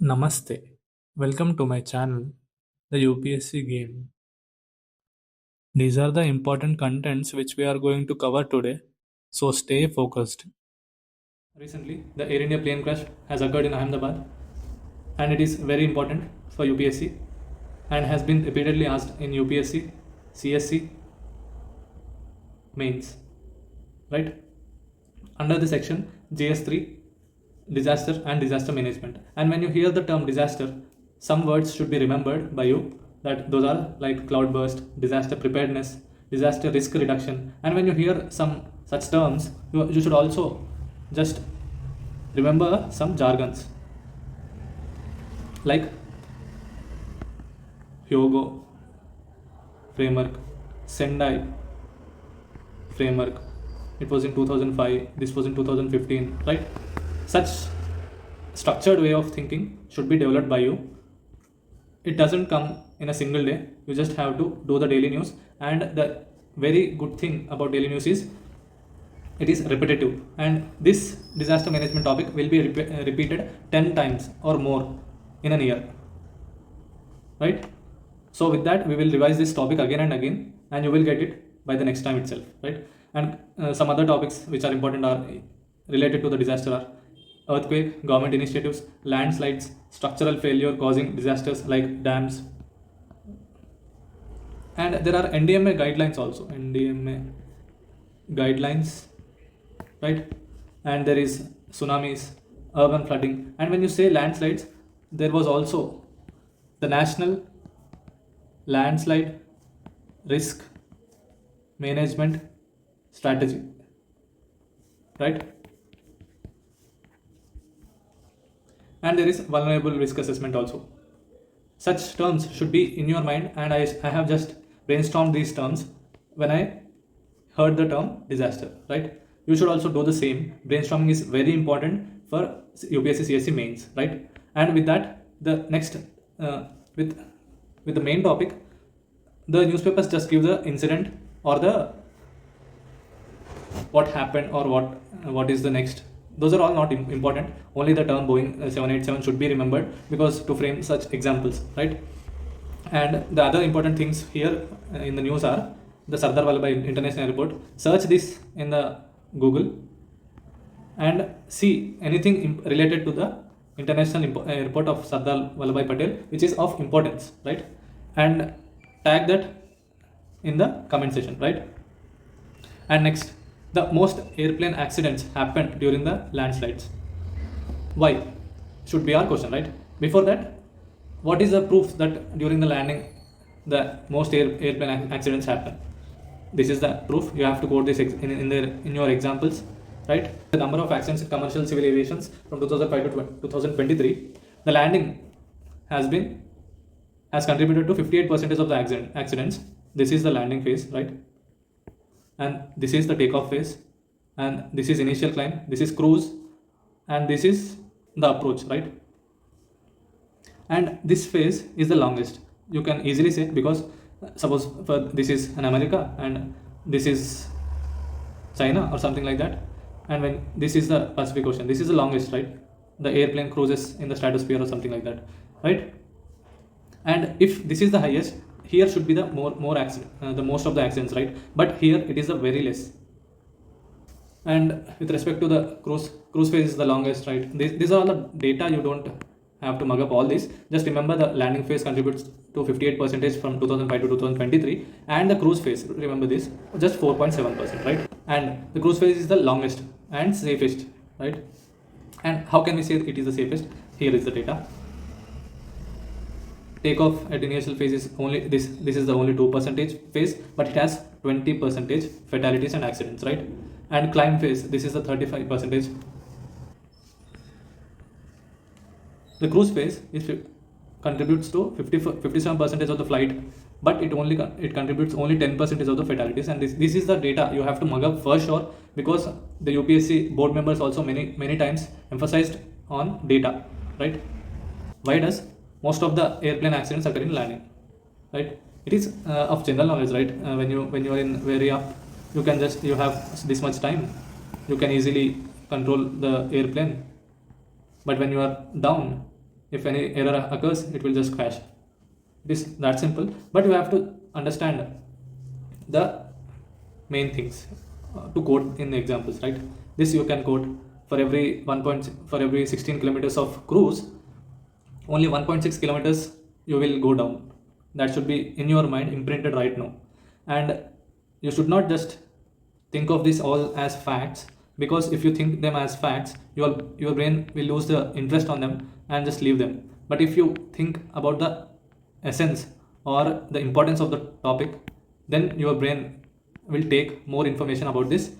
Namaste. Welcome to my channel, the UPSC game. These are the important contents which we are going to cover today, so stay focused. Recently, the Air India plane crash has occurred in Ahmedabad, and it is very important for UPSC and has been repeatedly asked in UPSC, CSC, mains, right? Under the section JS3, disaster and disaster management. And when you hear the term disaster, some words should be remembered by you, that those are like cloudburst, disaster preparedness, disaster risk reduction. And when you hear some such terms, you should also just remember some jargons like Hyogo framework, Sendai framework. It was in 2005, this was in 2015, right? Such structured way of thinking should be developed by you. It doesn't come in a single day. You just have to do the daily news, and the very good thing about daily news is it is repetitive, and this disaster management topic will be repeated 10 times or more in a year, right? So with that, we will revise this topic again and again, and you will get it by the next time itself, right? And some other topics which are important are related to the disaster are earthquake, government initiatives, landslides, structural failure causing disasters like dams. And there are NDMA guidelines also, NDMA guidelines, right? And there is tsunamis, urban flooding. And when you say landslides, there was also the National Landslide Risk Management Strategy, right? And there is vulnerable risk assessment also. Such terms should be in your mind, and I have just brainstormed these terms when I heard the term disaster, right? You should also do the same. Brainstorming is very important for UPSC CSC mains, right? And with that, the next with the main topic, the newspapers just give the incident or the what happened or what is the next. Those are all not important. Only the term Boeing 787 should be remembered, because to frame such examples, right? And the other important things here in the news are the Sardar Vallabhbhai International Airport. Search this in the Google and see anything related to the International Airport of Sardar Vallabhbhai Patel which is of importance, right? And tag that in the comment section, right? And next, the most airplane accidents happen during the landslides. Why? Should be our question, right? Before that, what is the proof that during the landing the most airplane accidents happen? This is the proof. You have to quote this in your examples, right? The number of accidents in commercial civil aviations from 2005 to 2023, the landing has contributed to 58% of the accidents. This is the landing phase, right? And this is the takeoff phase, and this is initial climb, this is cruise, and this is the approach, right? And this phase is the longest, you can easily say, because suppose this is an America and this is China or something like that, and when this is the Pacific Ocean, this is the longest, right? The airplane cruises in the stratosphere or something like that, right? And if this is the highest, here should be the more accident, the most of the accidents, right? But here it is the very less. And with respect to the cruise phase is the longest, right? These are all the data. You don't have to mug up all this. Just remember the landing phase contributes to 58% from 2005 to 2023, and the cruise phase, remember this, just 4.7%, right? And the cruise phase is the longest and safest, right? And how can we say it is the safest? Here is the data. Takeoff at initial phase is only this is the only 2% phase, but it has 20% fatalities and accidents, right? And climb phase, this is the 35%. The cruise phase contributes to 57% of the flight, but it contributes only 10% of the fatalities. And this is the data you have to mug up for sure, because the UPSC board members also many times emphasized on data, right? Why does most of the airplane accidents occur in landing, right? It is of general knowledge, right? When you are in very up, you have this much time, you can easily control the airplane. But when you are down, If any error occurs, it will just crash. It is that simple, but you have to understand the main things to quote in the examples, right? This you can quote for every 1 point for every 16 kilometers of cruise, only 1.6 kilometers you will go down. That should be in your mind imprinted right now. And you should not just think of this all as facts, because if you think them as facts, your brain will lose the interest on them and just leave them. But if you think about the essence or the importance of the topic, then your brain will take more information about this.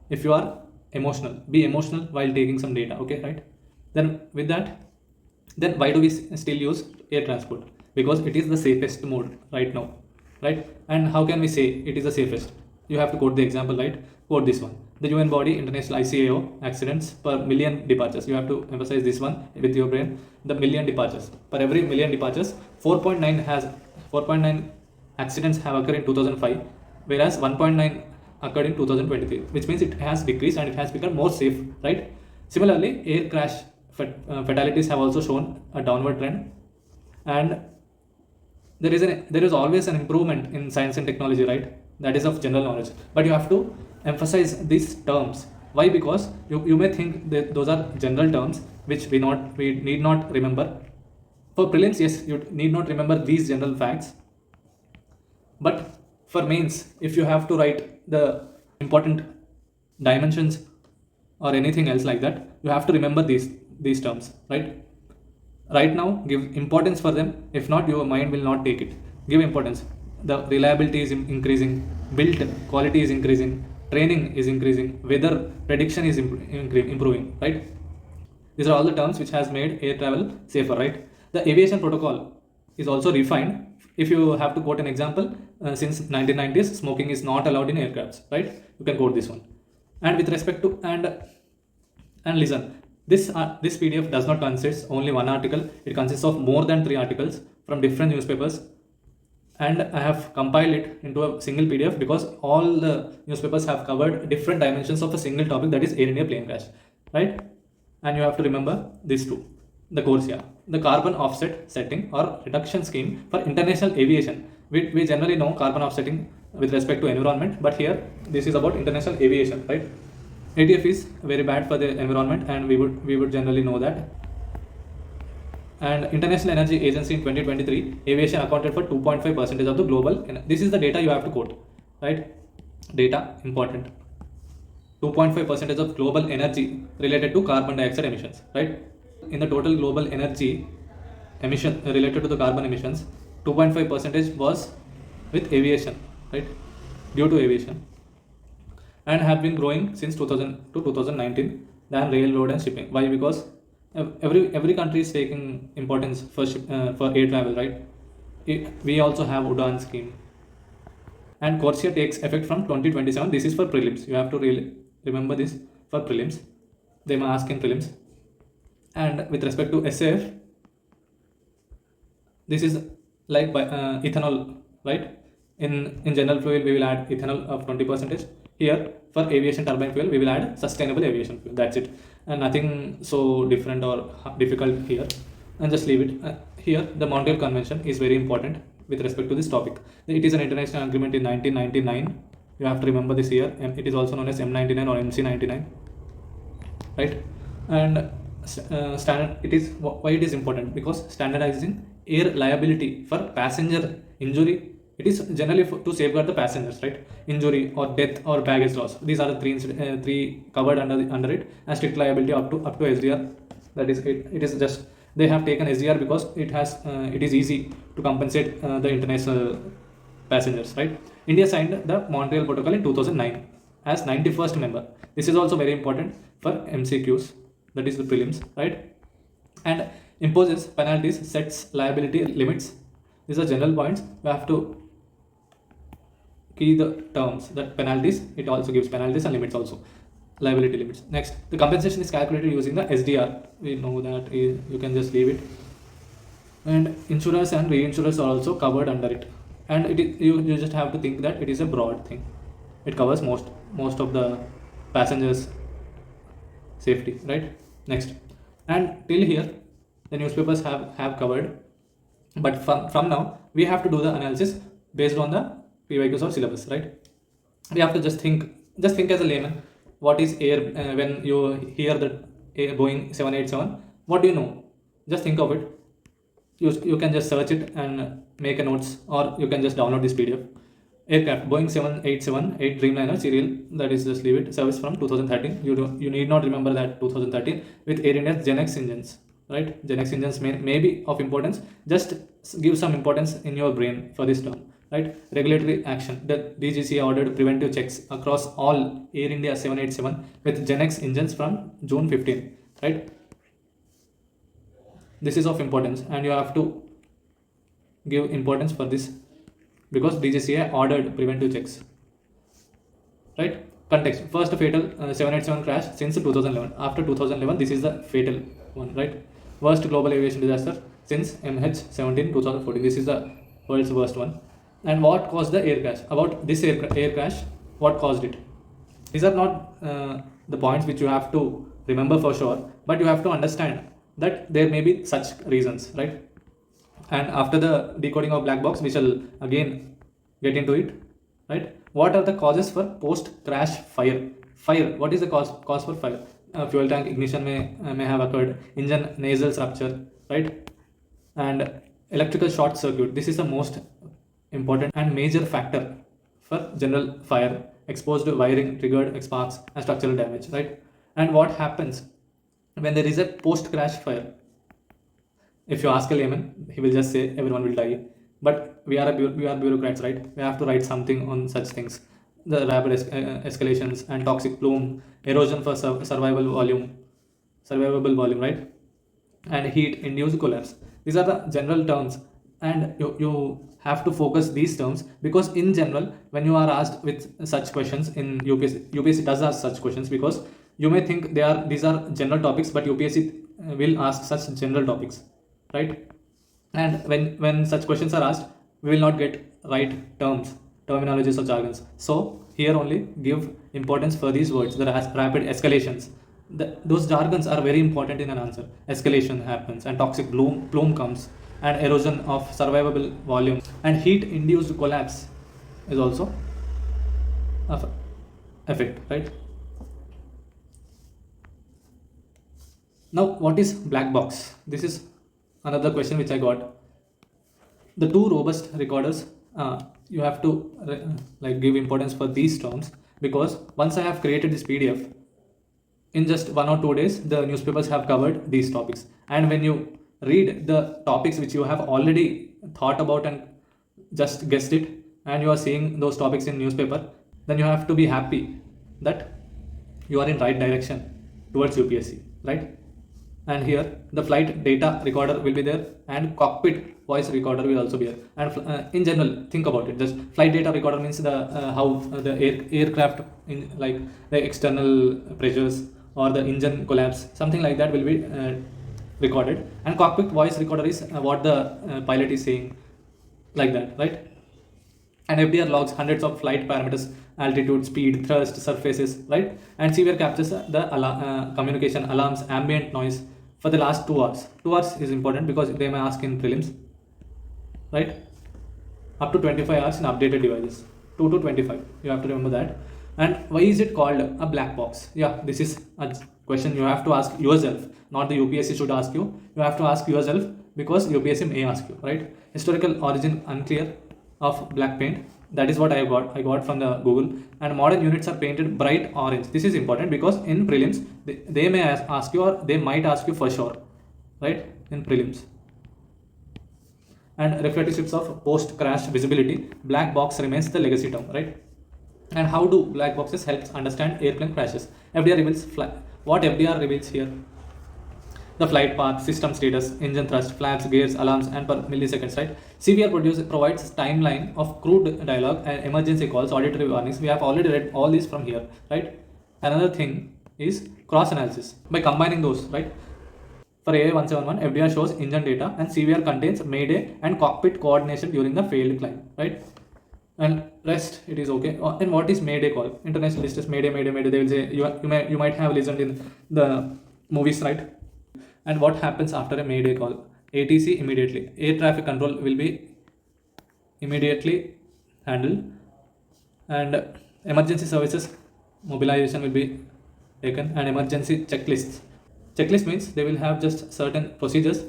If you are emotional, be emotional while taking some data, okay, right? Then with that, then why do we still use air transport? Because it is the safest mode right now, right? And how can we say it is the safest? You have to quote the example, right? Quote this one: the UN body international ICAO accidents per million departures. You have to emphasize this one with your brain: the million departures. Per every million departures, 4.9 accidents have occurred in 2005, whereas 1.9 occurred in 2023, which means it has decreased and it has become more safe, right? Similarly, air crash fatalities have also shown a downward trend. And there is always an improvement in science and technology, right? That is of general knowledge, but you have to emphasize these terms. Why? Because you may think that those are general terms which we need not remember. For prelims, yes, you need not remember these general facts, but for mains, if you have to write the important dimensions or anything else like that, you have to remember these terms, right now. Give importance for them. If not, your mind will not take it. Give importance. The reliability is increasing, build quality is increasing, training is increasing, weather prediction is improving, right? These are all the terms which has made air travel safer, right? The aviation protocol is also refined. If you have to quote an example, since 1990s, smoking is not allowed in aircrafts, right? You can quote this one. And with respect to and listen, this PDF does not consist only one article. It consists of more than 3 articles from different newspapers, and I have compiled it into a single PDF because all the newspapers have covered different dimensions of a single topic, that is air India plane crash, right? And you have to remember these two: the CORSIA, the carbon offset setting or reduction scheme for international aviation. We generally know carbon offsetting with respect to environment, but here this is about international aviation, right? ATF is very bad for the environment, and we would generally know that. And International Energy Agency in 2023, aviation accounted for 2.5% of the global. This is the data you have to quote, right? Data important. 2.5% of global energy related to carbon dioxide emissions, right? In the total global energy emission related to the carbon emissions, 2.5% was with aviation, right? Due to aviation, and have been growing since 2000 to 2019 than railroad and shipping. Why? Because every country is taking importance for air travel, right? We also have UDAN scheme, and CORSIA takes effect from 2027. This is for prelims. You have to really remember this for prelims. They may ask in prelims. And with respect to SAF, this is like by ethanol, right? In general fuel, we will add ethanol of 20%. Here for aviation turbine fuel, we will add sustainable aviation fuel. That's it, and nothing so different or difficult here. And just leave it here. The Montreal Convention is very important with respect to this topic. It is an international agreement in 1999. You have to remember this year. It is also known as M99 or MC99, right? And standard. It is why it is important, because standardizing air liability for passenger injury. It is generally to safeguard the passengers, right? Injury or death or baggage loss. These are the three covered under it, and strict liability up to SDR. That is it. It is just they have taken SDR because it is easy to compensate the international passengers, right? India signed the Montreal Protocol in 2009 as 91st member. This is also very important for MCQs, that is the prelims, right? And imposes penalties, sets liability limits. These are general points. We have to key the terms that penalties. It also gives penalties and limits also, liability limits. Next, the compensation is calculated using the SDR. We know that. You can just leave it. And insurers and reinsurers are also covered under it. And you just have to think that it is a broad thing. It covers most of the passengers safety, right? Next, and till here the newspapers have covered. But from now, we have to do the analysis based on the PYQs or syllabus, right? We have to just think as a layman, what is air, when you hear the Boeing 787, what do you know? Just think of it. You can just search it and make a notes, or you can just download this PDF. Aircraft Boeing 787-8 Dreamliner serial, that is, just leave it, service from 2013. You need not remember that 2013, with Air India's Gen X engines, right? Gen X engines may be of importance. Just give some importance in your brain for this term, right? Regulatory action. The DGCA ordered preventive checks across all Air India 787 with Gen X engines from June 15, right? This is of importance, and you have to give importance for this, because DGCA ordered preventive checks, right? Context. First fatal 787 crash since 2011. After 2011, this is the fatal one, right? Worst global aviation disaster since MH17 2014. This is the world's worst one. And what caused the air crash? About this air crash, what caused it? These are not the points which you have to remember for sure, but you have to understand that there may be such reasons, right? And after the decoding of black box, we shall again get into it, right? What are the causes for post-crash fire? Fire. What is the cause for fire? Fuel tank ignition may have occurred. Engine nasal rupture, right? And electrical short circuit. This is the most important and major factor for general fire. Exposed wiring triggered sparks and structural damage, right? And what happens when there is a post-crash fire? If you ask a layman, he will just say everyone will die. But we are bureaucrats, right? We have to write something on such things. The rapid escalations and toxic plume, erosion for survivable volume, right? And heat-induced collapse. These are the general terms, and you have to focus these terms, because in general, when you are asked with such questions in UPSC does ask such questions, because you may think these are general topics, but UPSC will ask such general topics, right? And when such questions are asked, we will not get right terminologies or jargons. So here only give importance for these words, the rapid escalations. Those jargons are very important in an answer. Escalation happens, and toxic plume comes, and erosion of survivable volume, and heat induced collapse is also of effect, right? Now, what is black box? This is another question which I got. The two robust recorders, you have to give importance for these terms, because once I have created this PDF, in just 1 or 2 days, the newspapers have covered these topics. And when you read the topics which you have already thought about and just guessed it, and you are seeing those topics in newspaper, then you have to be happy that you are in right direction towards UPSC, right? And here the flight data recorder will be there, and cockpit voice recorder will also be there. And in general, think about it. Just flight data recorder means the how the aircraft in, like the external pressures or the engine collapse, something like that will be recorded. And cockpit voice recorder is what the pilot is saying, like that, right? And FDR logs hundreds of flight parameters: altitude, speed, thrust, surfaces, right? And CVR captures the communication, alarms, ambient noise for the last 2 hours. 2 hours is important because they may ask in prelims, right? Up to 25 hours in updated devices. 2 to 25. You have to remember that. And why is it called a black box? Yeah, this is a question you have to ask yourself. Not the UPSC should ask you. You have to ask yourself, because UPSC may ask you, right? Historical origin unclear of black paint. That is what I got from the Google. And modern units are painted bright orange. This is important because in prelims they may ask you, or they might ask you for sure, right? In prelims. And reflective strips of post crash visibility. Black box remains the legacy term, right? And how do black boxes help understand airplane crashes? FDR reveals what FDR reveals here: the flight path, system status, engine thrust, flaps, gears, alarms, and per milliseconds, right? CVR provides timeline of crude dialogue and emergency calls, auditory warnings. We have already read all this from here, right? Another thing is cross analysis. By combining those, right? For AA171, FDR shows engine data, and CVR contains Mayday and cockpit coordination during the failed climb, right? And rest, it is okay. And what is Mayday call? International list is Mayday, Mayday, Mayday. They will say, you might have listened in the movies, right? And what happens after a Mayday call? ATC immediately. Air traffic control will be immediately handled, and emergency services mobilization will be taken, and emergency checklists. Checklist means they will have just certain procedures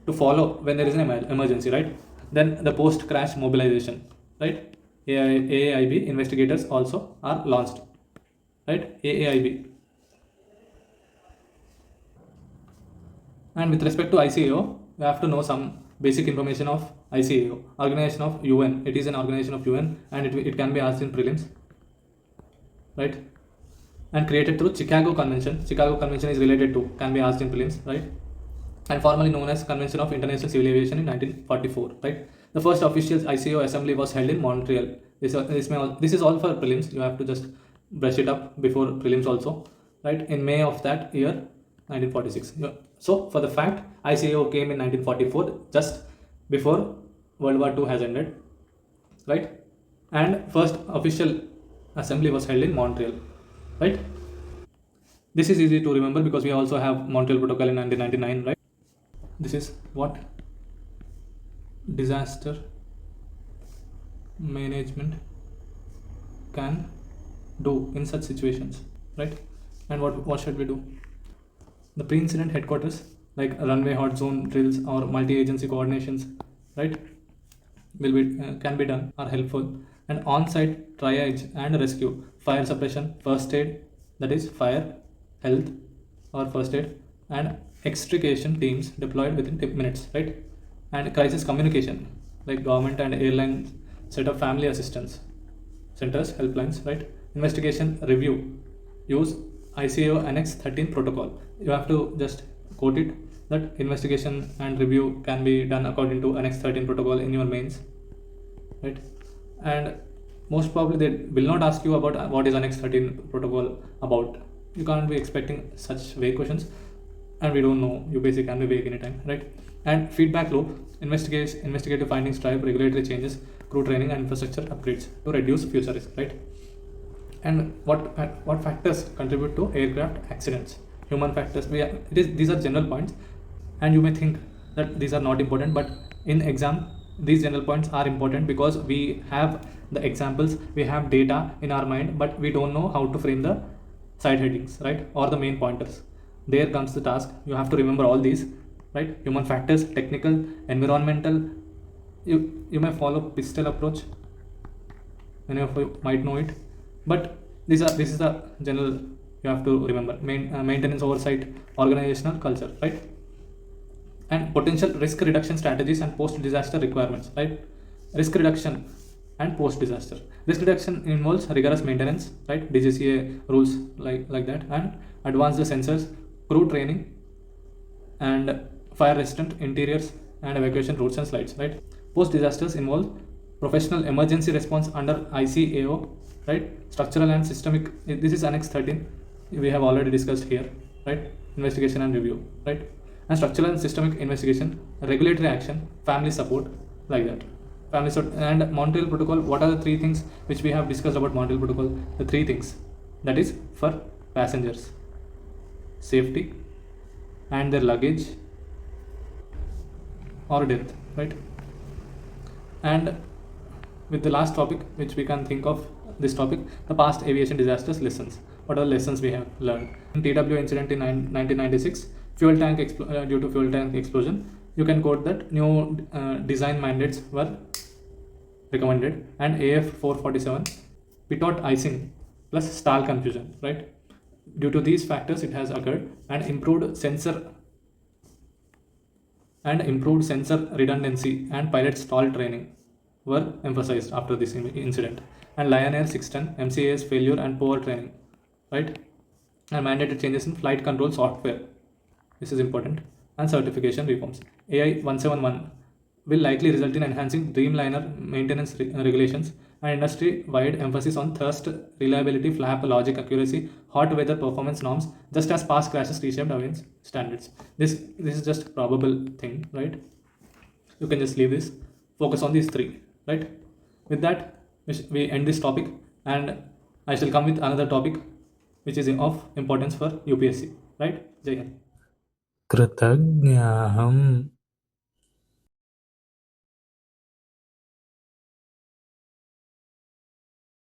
to follow when there is an emergency, right? Then the post crash mobilization, right? AAIB investigators also are launched, right? AAIB. And with respect to ICAO, we have to know some basic information of ICAO, organization of UN. It is an organization of UN, and it can be asked in prelims, right? And created through Chicago Convention. Chicago Convention is related to, can be asked in prelims, right? And formerly known as Convention of International Civil Aviation in 1944, right? The first official ICAO assembly was held in Montreal. This is all for prelims. You have to just brush it up before prelims also, right? In May of that year, 1946. So for the fact, ICAO came in 1944, just before World War II has ended, right? And first official assembly was held in Montreal, right? This is easy to remember because we also have Montreal Protocol in 1999, right? This is what disaster management can do in such situations, right? And what should we do? The pre-incident headquarters, like runway hot zone drills or multi-agency coordinations, right, will be can be done, are helpful. And on-site triage and rescue, fire suppression, first aid, that is fire, health, or first aid, and extrication teams deployed within minutes, right? And crisis communication, like government and airlines set up family assistance centers, helplines, right? Investigation review, use ICAO Annex 13 protocol. You have to just quote it, that investigation and review can be done according to Annex 13 protocol in your mains, right? And most probably they will not ask you about what is Annex 13 protocol about. You can't be expecting such vague questions, and we don't know, UPSC can be vague anytime, right? And feedback loop, investigative findings drive regulatory changes, crew training and infrastructure upgrades to reduce future risk, right? And what factors contribute to aircraft accidents? Human factors. These are general points, and you may think that these are not important, but in exam these general points are important because we have the examples, we have data in our mind, but we don't know how to frame the side headings, right, or the main pointers. There comes the task. You have to remember all these, right? Human factors, technical, environmental. You may follow pistol approach. Many of you might know it, but this is the general you have to remember. Maintenance, oversight, organizational culture, right? And potential risk reduction strategies and post disaster requirements, right? Risk reduction and post disaster. Risk reduction involves rigorous maintenance, right? DGCA rules like that, and advanced sensors, crew training, and fire resistant interiors and evacuation routes and slides, right? Post disasters involve professional emergency response under ICAO, right? Structural and systemic. This is Annex 13. We have already discussed here, right? Investigation and review, right? And structural and systemic investigation, regulatory action, family support, like that. Family support and Montreal Protocol. What are the three things which we have discussed about Montreal Protocol? The three things, that is for passengers, safety, and their luggage or death, right? And with the last topic which we can think of, this topic, the past aviation disasters lessons. What are the lessons we have learned? In TW incident in 1996, fuel tank due to fuel tank explosion, you can quote that new design mandates were recommended, and AF 447 pitot icing plus stall confusion, right? Due to these factors it has occurred, and improved sensor redundancy and pilot stall training were emphasized after this incident. And Lion Air 610 MCA's failure and poor training, right? And mandated changes in flight control software, this is important, and certification reforms. AI 171 will likely result in enhancing Dreamliner maintenance regulations and industry-wide emphasis on thrust, reliability, flap, logic, accuracy, hot weather performance norms, just as past crashes reshaped Aviation standards. This is just probable thing, right? You can just leave this. Focus on these three, right? With that, we end this topic, and I shall come with another topic which is of importance for UPSC, right? Jai Hind. कृतज्ञाहम्